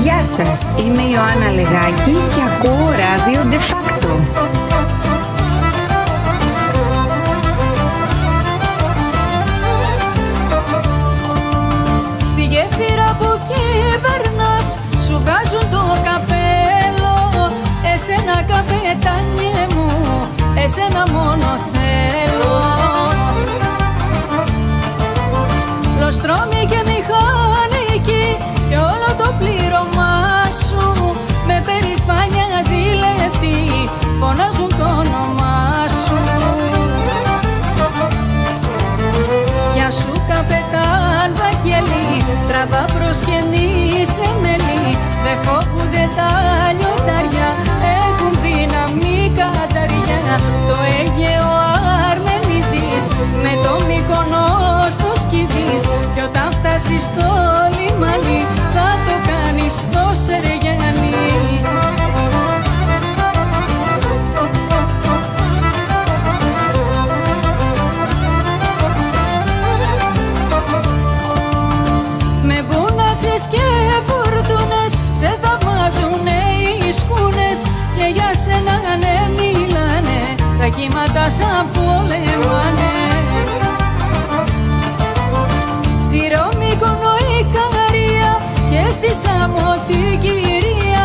Γεια σας, είμαι η Ιωάννα Λεγάκη και ακούω ράδιο De Facto. Στη γέφυρα που κυβερνάς σου βγάζουν το καπέλο. Εσένα καπετάνιε μου, εσένα μόνο θέλω. Λοστρόμοι και μηχανικοί και όλο το πλήρωμά σου με περηφάνεια ζηλευτοί φωνάζουν το όνομά σου. Γεια σου καπετάν Βαγγέλη, τραβά προσκενή σε μέλη. Δε φοβούνται τα λιοντάρια, έχουν δύναμη καταριά. Το Αίγαιο αρμενίζεις, με το Μύκονος το σκίζεις. Κι όταν φτάσεις στο λιμάνι θα το κάνεις το Σεργιάνι. Με μπουνάτσες και φορτούνες σε θαυμάζουνε οι σκούνες. Και για σένα ναι μιλάνε, τα κύματα σαν πολεμάνε. Σύρο, Μύκονο, Ικαρία και στη Σάμο την κυρία.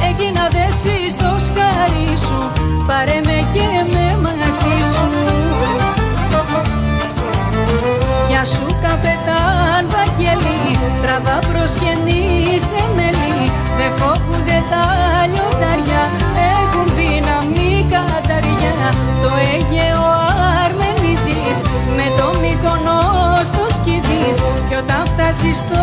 Εκεί να δέσεις το σκάρι σου, πάρε με και με μαζί σου. Γεια σου καπετάν Βαγγέλη, τραβά προσκενή σε μέλη. Δε φοβούνται τα λιοντάρια, έχουν δύναμη καταριά. Το Αίγαιο αρμενίζεις, με το Μύκονος το σκίζεις. Κι όταν φτάσεις στο